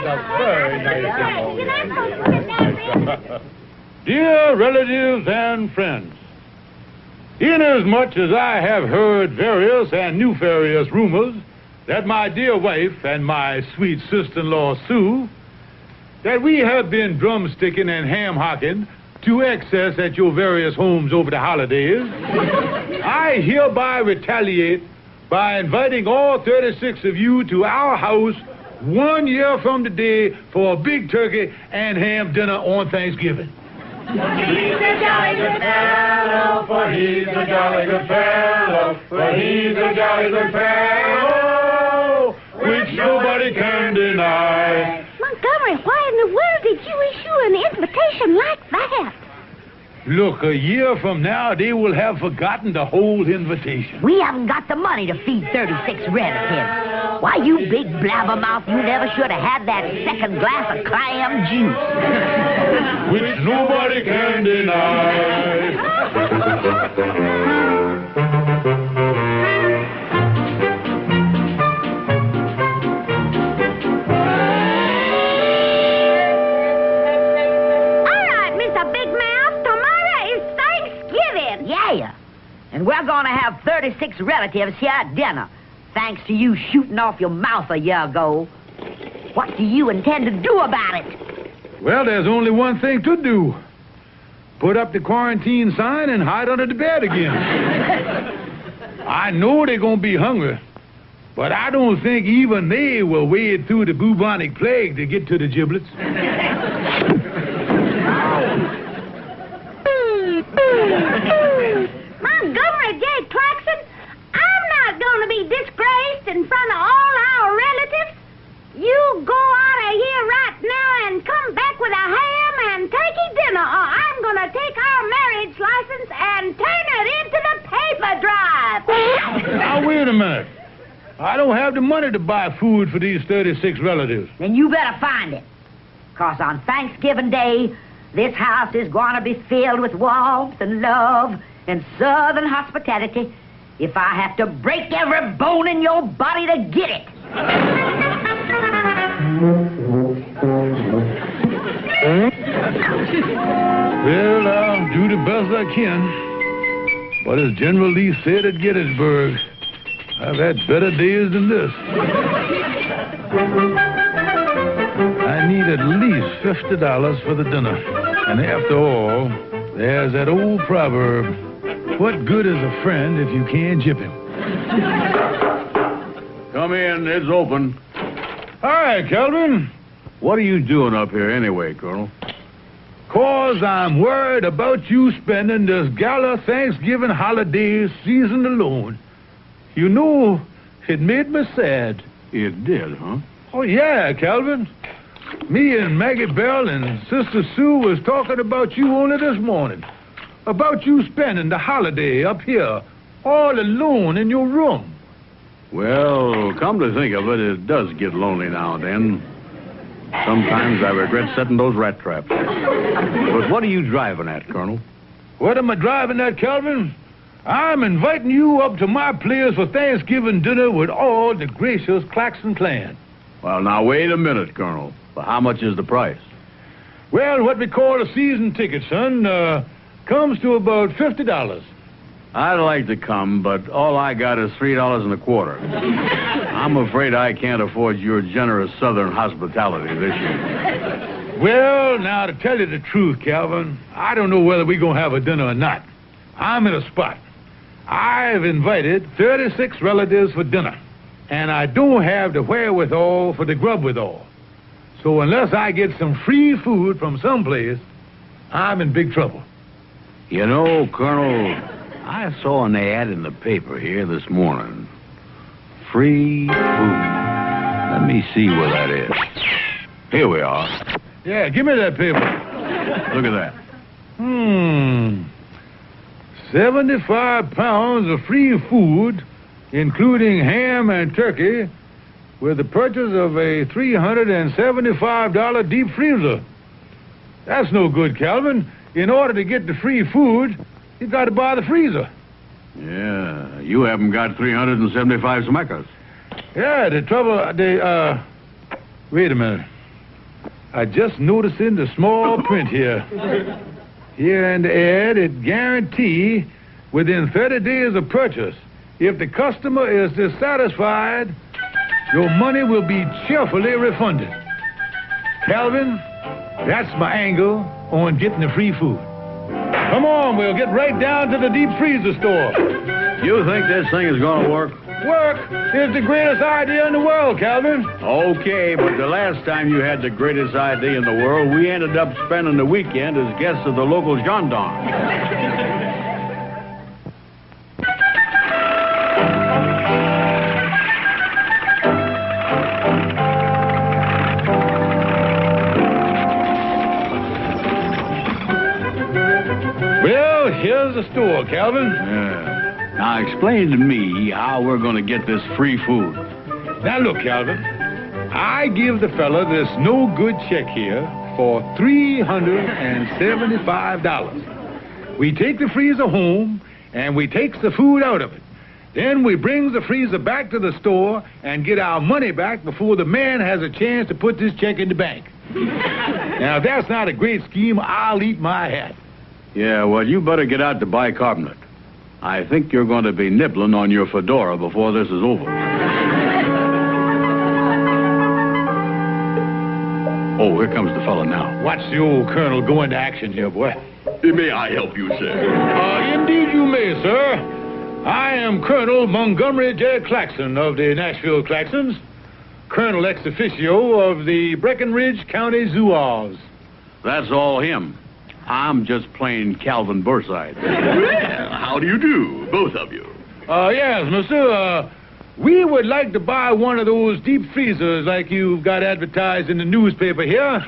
that's very nice. Dear relatives and friends, inasmuch as I have heard various and nefarious rumors that my dear wife and my sweet sister-in-law Sue, that we have been drumsticking and ham-hocking to excess at your various homes over the holidays, I hereby retaliate by inviting all 36 of you to our house 1 year from today for a big turkey and ham dinner on Thanksgiving. He's a jolly good fellow, for he's a jolly good fellow, for he's a jolly good fellow, which nobody can deny. Montgomery, why in the world did you issue an invitation like that? Look, a year from now, they will have forgotten the whole invitation. We haven't got the money to feed 36 relatives. Why, you big blabbermouth, you never should have had that second glass of clam juice. Which nobody can deny. And we're going to have 36 relatives here at dinner, thanks to you shooting off your mouth a year ago. What do you intend to do about it? Well, there's only one thing to do. Put up the quarantine sign and hide under the bed again. I know they're going to be hungry, but I don't think even they will wade through the bubonic plague to get to the giblets. Montgomery J. Clarkson, I'm not going to be disgraced in front of all our relatives. You go out of here right now and come back with a ham and turkey dinner, or I'm going to take our marriage license and turn it into the paper drive. Now, wait a minute. I don't have the money to buy food for these 36 relatives. Then you better find it. 'Cause on Thanksgiving Day, this house is going to be filled with warmth and love and southern hospitality if I have to break every bone in your body to get it. Well, I'll do the best I can. But as General Lee said at Gettysburg, I've had better days than this. I need at least $50 for the dinner. And after all, there's that old proverb, what good is a friend if you can't gyp him? Come in, it's open. Hi, Calvin. What are you doing up here anyway, Colonel? 'Cause I'm worried about you spending this gala Thanksgiving holiday season alone. You know, it made me sad. It did, huh? Oh, yeah, Calvin. Me and Maggie Bell and Sister Sue was talking about you only this morning. About you spending the holiday up here, all alone in your room. Well, come to think of it, it does get lonely now and then. Sometimes I regret setting those rat traps. But what are you driving at, Colonel? What am I driving at, Calvin? I'm inviting you up to my place for Thanksgiving dinner with all the gracious Claxon clan. Well, now, wait a minute, Colonel. But how much is the price? Well, what we call a season ticket, son, comes to about $50. I'd like to come, but all I got is $3.25. I'm afraid I can't afford your generous southern hospitality this year. Well, now, to tell you the truth, Calvin, I don't know whether we're going to have a dinner or not. I'm in a spot. I've invited 36 relatives for dinner, and I don't have the wherewithal for the grub withal. So unless I get some free food from someplace, I'm in big trouble. You know, Colonel, I saw an ad in the paper here this morning. Free food. Let me see where that is. Here we are. Yeah, give me that paper. Look at that. 75 pounds of free food, including ham and turkey, with the purchase of a $375 deep freezer. That's no good, Calvin. In order to get the free food, you've got to buy the freezer. Yeah, you haven't got 375 smackers. Yeah, the trouble, wait a minute. I just noticed in the small print here. Here in the ad, it guarantee within 30 days of purchase. If the customer is dissatisfied, your money will be cheerfully refunded. Calvin, that's my angle on getting the free food. Come on, we'll get right down to the deep freezer store. You think this thing is going to work? Work is the greatest idea in the world, Calvin. Okay, but the last time you had the greatest idea in the world, we ended up spending the weekend as guests of the local gendarme. Well, here's the store, Calvin. Yeah. Now explain to me how we're going to get this free food. Now look, Calvin. I give the fella this no-good check here for $375. We take the freezer home, and we takes the food out of it. Then we brings the freezer back to the store and get our money back before the man has a chance to put this check in the bank. Now, if that's not a great scheme, I'll eat my hat. Yeah, well, you better get out to bicarbonate. I think you're going to be nibbling on your fedora before this is over. Oh, here comes the fella now. Watch the old colonel go into action here, boy. May I help you, sir? Indeed you may, sir. I am Colonel Montgomery J. Claxon of the Nashville Claxons, Colonel ex officio of the Breckenridge County Zouaves. That's all him. I'm just plain Calvin Burnside. Well, how do you do, both of you? Yes, mister. We would like to buy one of those deep freezers like you've got advertised in the newspaper here.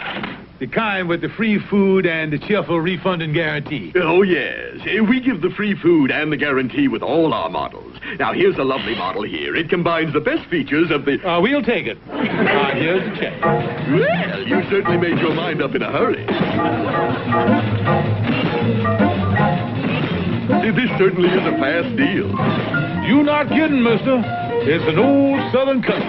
The kind with the free food and the cheerful refunding guarantee. Oh, yes. We give the free food and the guarantee with all our models. Now, here's a lovely model here. It combines the best features of the... We'll take it. Here's the check. Well, you certainly made your mind up in a hurry. This certainly is a fast deal. You not kidding, mister. It's an old Southern custom.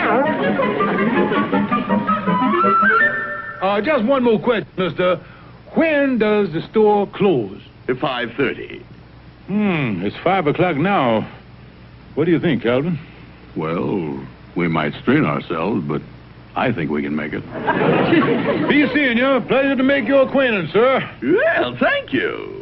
Just one more question, mister. When does the store close? At 5:30. It's 5 o'clock now. What do you think, Calvin? Well, we might strain ourselves, but I think we can make it. Be seeing you. Pleasure to make your acquaintance, sir. Well, thank you.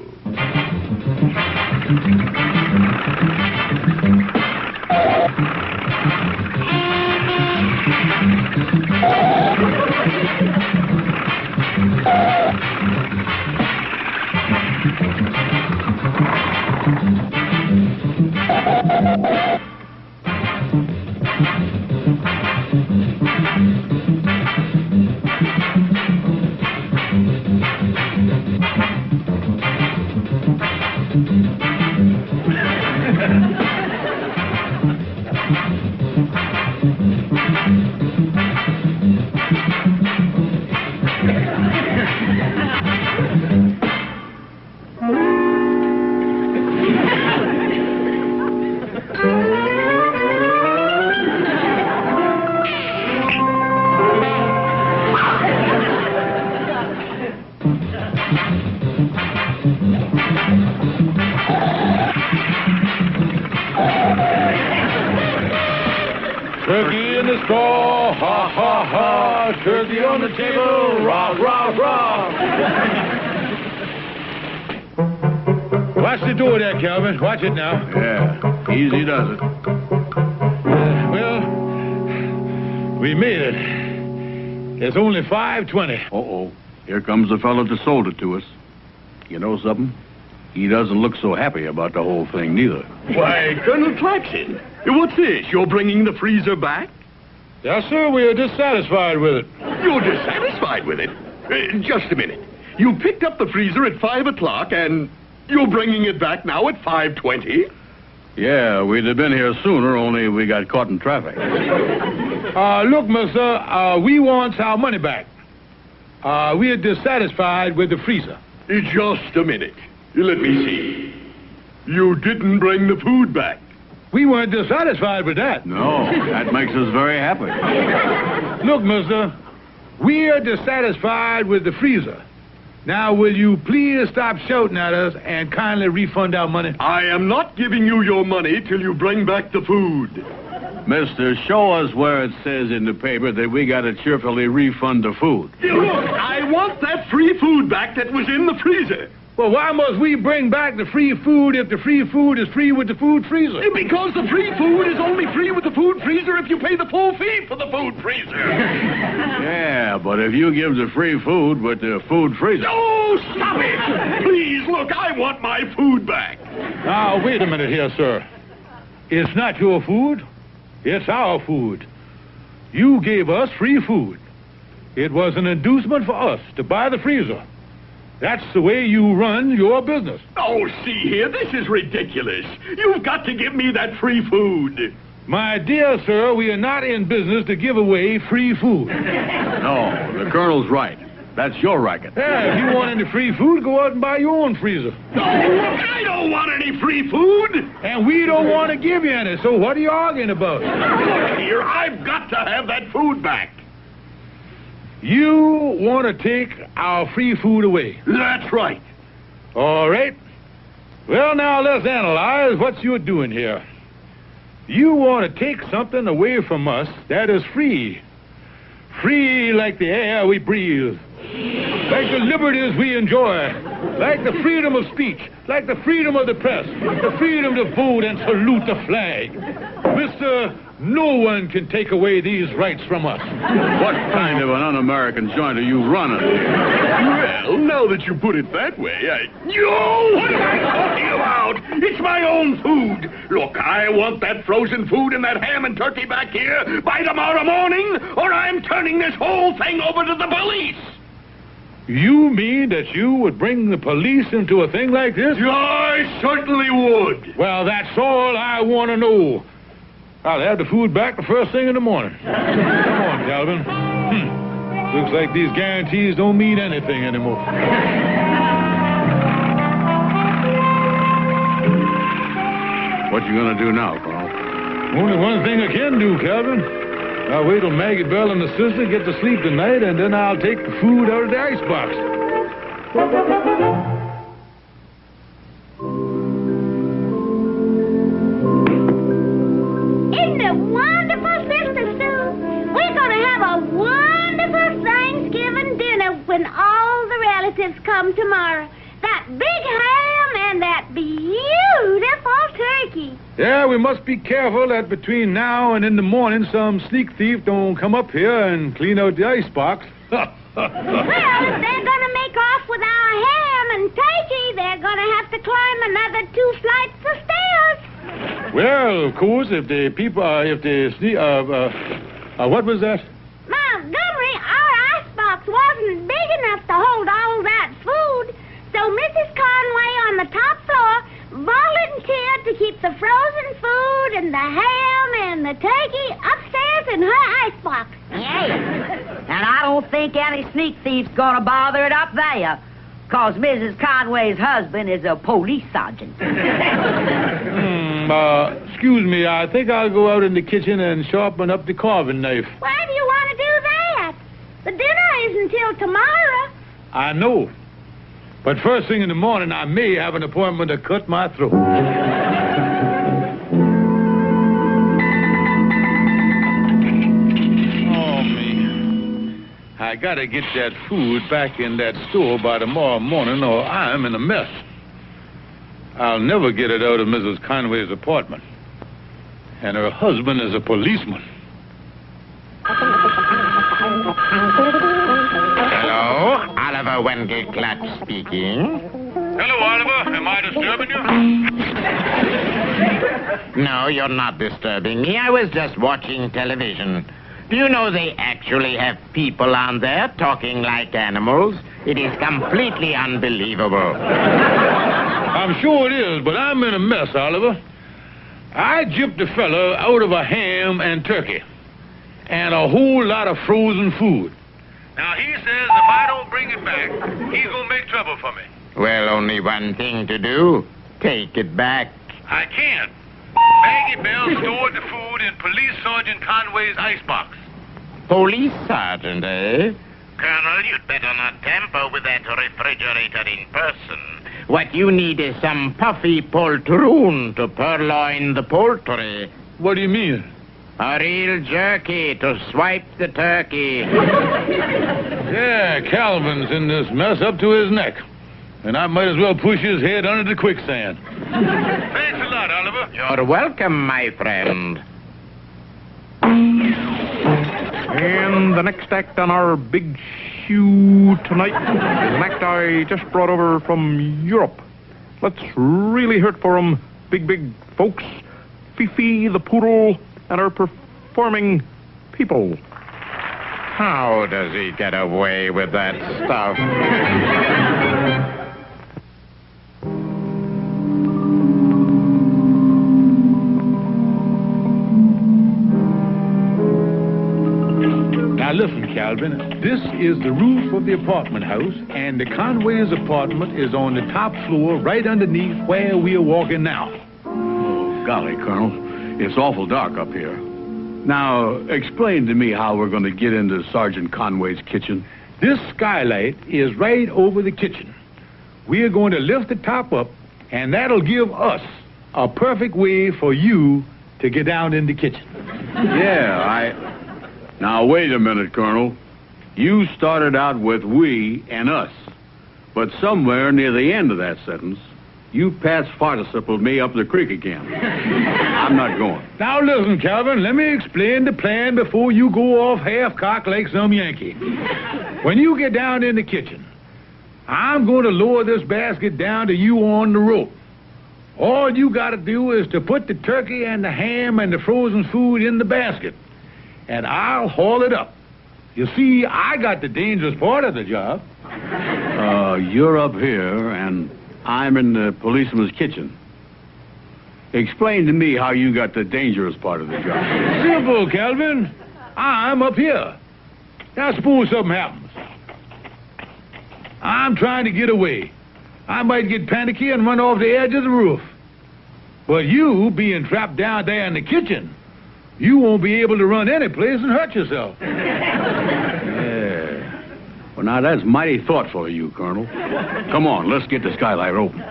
Turkey in the straw, ha, ha, ha. Turkey on the table, rah, rah, rah. Watch the door there, Calvin. Watch it now. Yeah, easy does it. Well, we made it. It's only 5:20. Uh-oh. Here comes the fellow that sold it to us. You know something? He doesn't look so happy about the whole thing, neither. Why, Colonel Claxon, what's this? You're bringing the freezer back? Yes, sir. We are dissatisfied with it. You're dissatisfied with it? Just a minute. You picked up the freezer at 5 o'clock, and you're bringing it back now at 5:20? Yeah, we'd have been here sooner, only we got caught in traffic. Look, mister, we want our money back. We are dissatisfied with the freezer. Just a minute. Let me see. You didn't bring the food back. We weren't dissatisfied with that. No, that makes us very happy. Look, mister, we're dissatisfied with the freezer. Now, will you please stop shouting at us and kindly refund our money? I am not giving you your money till you bring back the food. Mister, show us where it says in the paper that we got to cheerfully refund the food. Look, I want that free food back that was in the freezer. Well, why must we bring back the free food if the free food is free with the food freezer? Because the free food is only free with the food freezer if you pay the full fee for the food freezer. Yeah, but if you give the free food with the food freezer... Oh, stop it! Please, look, I want my food back. Now, wait a minute here, sir. It's not your food. It's our food. You gave us free food. It was an inducement for us to buy the freezer. That's the way you run your business. Oh, see here, this is ridiculous. You've got to give me that free food. My dear sir, we are not in business to give away free food. No, the Colonel's right. That's your racket. Yeah, if you want any free food, go out and buy your own freezer. No, I don't want any free food. And we don't want to give you any, so what are you arguing about? Look here, I've got to have that food back. You want to take our free food away? That's right. All right. Well, now let's analyze what you're doing here. You want to take something away from us that is free. Free like the air we breathe. Like the liberties we enjoy. Like the freedom of speech. Like the freedom of the press. The freedom to vote and salute the flag. Mister, no one can take away these rights from us. What kind of an un-American joint are you running? Well, now that you put it that way, what am I talking about? It's my own food. Look, I want that frozen food and that ham and turkey back here by tomorrow morning, or I'm turning this whole thing over to the police. You mean that you would bring the police into a thing like this? I certainly would. Well, that's all I want to know. I'll have the food back the first thing in the morning. Come on, Calvin. Looks like these guarantees don't mean anything anymore. What you gonna do now, Colonel? Only one thing I can do, Calvin. I'll wait till Maggie Bell and the sister get to sleep tonight, and then I'll take the food out of the icebox. Isn't it wonderful, Sister Sue? We're going to have a wonderful Thanksgiving dinner when all the relatives come tomorrow. That big ham and that beautiful turkey. Yeah, we must be careful that between now and in the morning some sneak thief don't come up here and clean out the icebox. Well, if they're going to make off with our ham and turkey, they're going to have to climb another 2 flights of stairs. Well, of course, if the people, what was that? Montgomery, our icebox wasn't big enough to hold all that food, so Mrs. Conway on the top floor volunteered to keep the frozen food and the ham and the turkey upstairs in her icebox. Yay. And I don't think any sneak thief's gonna bother it up there, 'cause Mrs. Conway's husband is a police sergeant. Excuse me, I think I'll go out in the kitchen and sharpen up the carving knife. Why do you want to do that? The dinner isn't till tomorrow. I know. But first thing in the morning, I may have an appointment to cut my throat. Oh, me. I gotta get that food back in that store by tomorrow morning, or I'm in a mess. I'll never get it out of Mrs. Conway's apartment. And her husband is a policeman. Hello, Oliver Wendell Clark speaking. Hello, Oliver. Am I disturbing you? No, you're not disturbing me. I was just watching television. Do you know they actually have people on there talking like animals? It is completely unbelievable. I'm sure it is, but I'm in a mess, Oliver. I gypped a fella out of a ham and turkey and a whole lot of frozen food. Now, he says if I don't bring it back, he's going to make trouble for me. Well, only one thing to do. Take it back. I can't. Maggie Bell stored the food in Police Sergeant Conway's icebox. Police sergeant, eh? Colonel, you'd better not tamper with that refrigerator in person. What you need is some puffy poltroon to purloin the poultry. What do you mean? A real jerky to swipe the turkey. Yeah, Calvin's in this mess up to his neck. And I might as well push his head under the quicksand. Thanks a lot, Oliver. You're welcome, my friend. And the next act on our big shoe tonight is an act I just brought over from Europe. Let's really hurt for 'em, big folks. Fifi the poodle and our performing people. How does he get away with that stuff? Now listen, Calvin, this is the roof of the apartment house, and the Conway's apartment is on the top floor right underneath where we are walking now. Oh, golly, Colonel. It's awful dark up here. Now, explain to me how we're going to get into Sergeant Conway's kitchen. This skylight is right over the kitchen. We are going to lift the top up, and that'll give us a perfect way for you to get down in the kitchen. Now, wait a minute, Colonel. You started out with we and us. But somewhere near the end of that sentence, you past participled me up the creek again. I'm not going. Now listen, Calvin, let me explain the plan before you go off half-cocked like some Yankee. When you get down in the kitchen, I'm going to lower this basket down to you on the rope. All you got to do is to put the turkey and the ham and the frozen food in the basket, and I'll haul it up. You see, I got the dangerous part of the job. You're up here, and I'm in the policeman's kitchen. Explain to me how you got the dangerous part of the job. Simple, Calvin. I'm up here. Now suppose something happens. I'm trying to get away. I might get panicky and run off the edge of the roof. But you, being trapped down there in the kitchen, you won't be able to run any place and hurt yourself. Yeah. Well, now, that's mighty thoughtful of you, Colonel. Come on, let's get the skylight open.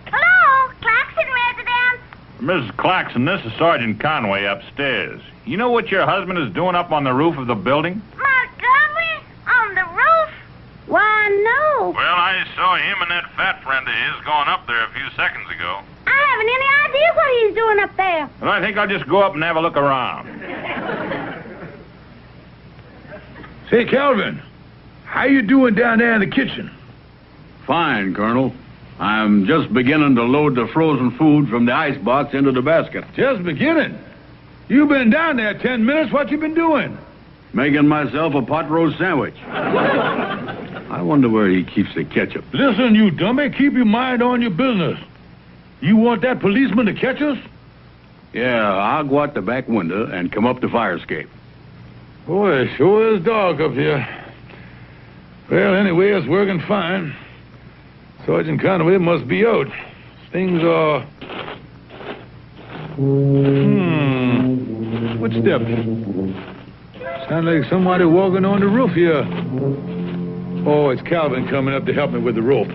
Hello, Claxon residence. Mrs. Claxon, this is Sergeant Conway upstairs. You know what your husband is doing up on the roof of the building? Montgomery? On the roof? Why, no. Well, I saw him and that fat friend of his going up there a few seconds ago. I haven't any idea what he's doing up there. And I think I'll just go up and have a look around. Say, Calvin, how you doing down there in the kitchen? Fine, Colonel. I'm just beginning to load the frozen food from the icebox into the basket. Just beginning. You've been down there 10 minutes. What you been doing? Making myself a pot roast sandwich. I wonder where he keeps the ketchup. Listen, you dummy, keep your mind on your business. You want that policeman to catch us? Yeah, I'll go out the back window and come up the fire escape. Boy, it sure is dark up here. Well, anyway, it's working fine. Sergeant Conway must be out. Things are... Footsteps. Sound like somebody walking on the roof here. Oh, it's Calvin coming up to help me with the rope.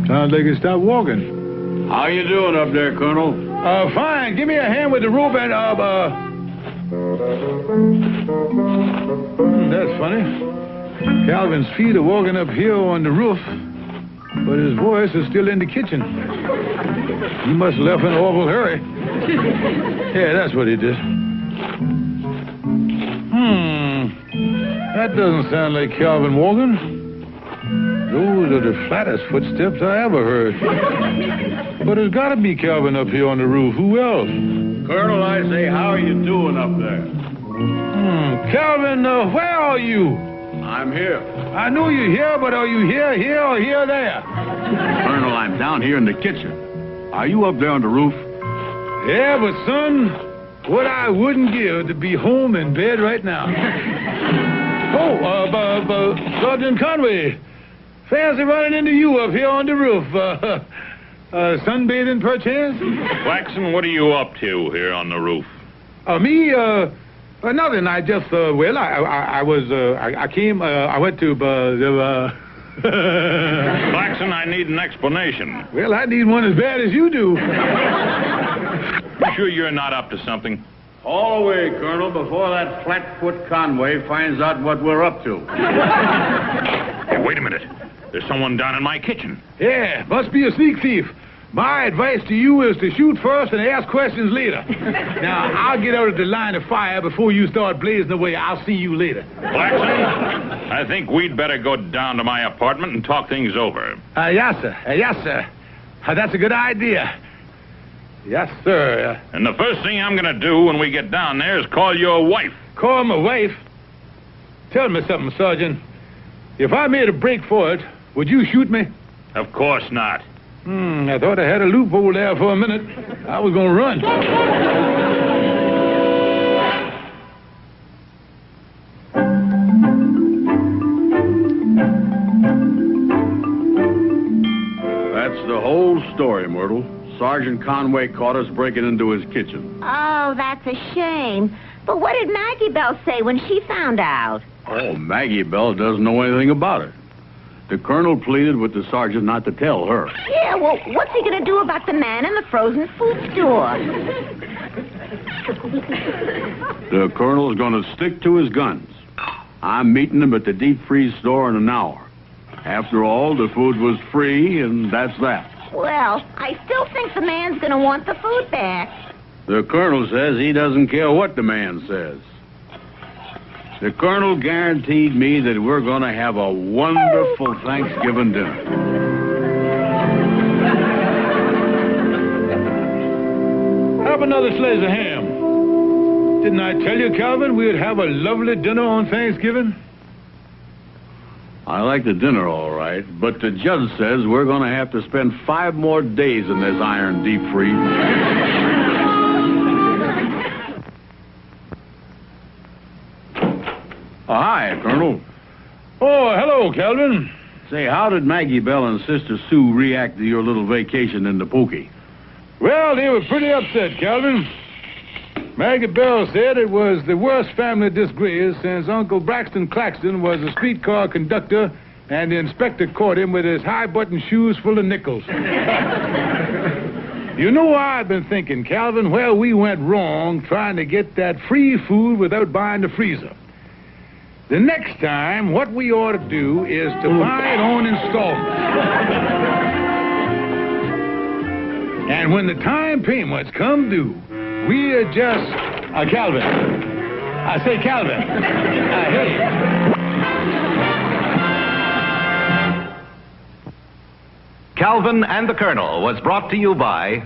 Sounds like he stopped walking. How you doing up there, Colonel? Fine. Give me a hand with the rope and, that's funny. Calvin's feet are walking up here on the roof, but his voice is still in the kitchen. He must have left in an awful hurry. Yeah, that's what he did. That doesn't sound like Calvin walking. Those are the flattest footsteps I ever heard. But there's got to be Calvin up here on the roof. Who else? Colonel, I say, how are you doing up there? Calvin, where are you? I'm here. I know you're here, but are you here, or here, there? Colonel, I'm down here in the kitchen. Are you up there on the roof? Yeah, but son, what I wouldn't give to be home in bed right now. Sergeant Conway. Fancy running into you up here on the roof. Sunbathing, perchance? Claxon, what are you up to here on the roof? Me, nothing. I just, I went to, Claxon, I need an explanation. Well, I need one as bad as you do. You sure you're not up to something? All away, Colonel, before that flat-foot Conway finds out what we're up to. Hey, wait a minute. There's someone down in my kitchen. Yeah, must be a sneak thief. My advice to you is to shoot first and ask questions later. Now, I'll get out of the line of fire before you start blazing away. I'll see you later. Claxon, I think we'd better go down to my apartment and talk things over. Yes, sir. Yes, sir. That's a good idea. Yes, sir. And the first thing I'm going to do when we get down there is call your wife. Call my wife? Tell me something, Sergeant. If I made a break for it, would you shoot me? Of course not. I thought I had a loophole there for a minute. I was going to run. That's the whole story, Myrtle. Sergeant Conway caught us breaking into his kitchen. Oh, that's a shame. But what did Maggie Bell say when she found out? Oh, Maggie Bell doesn't know anything about it. The colonel pleaded with the sergeant not to tell her. Yeah, well, what's he going to do about the man in the frozen food store? The colonel's going to stick to his guns. I'm meeting him at the deep freeze store in an hour. After all, the food was free, and that's that. Well, I still think the man's going to want the food back. The colonel says he doesn't care what the man says. The colonel guaranteed me that we're going to have a wonderful Thanksgiving dinner. Have another slice of ham. Didn't I tell you, Calvin, we'd have a lovely dinner on Thanksgiving? I like the dinner all right, but the judge says we're going to have to spend 5 more days in this iron deep freeze. Hi, Colonel. Oh, hello, Calvin. Say, how did Maggie Bell and Sister Sue react to your little vacation in the Pookie? Well, they were pretty upset, Calvin. Maggie Bell said it was the worst family disgrace since Uncle Braxton Claxton was a streetcar conductor and the inspector caught him with his high-button shoes full of nickels. You know, I've been thinking, Calvin, where we went wrong trying to get that free food without buying the freezer. The next time, what we ought to do is to buy it on installment. And when the time payments come due, we adjust... Calvin. I say, Calvin. Hey. Calvin and the Colonel was brought to you by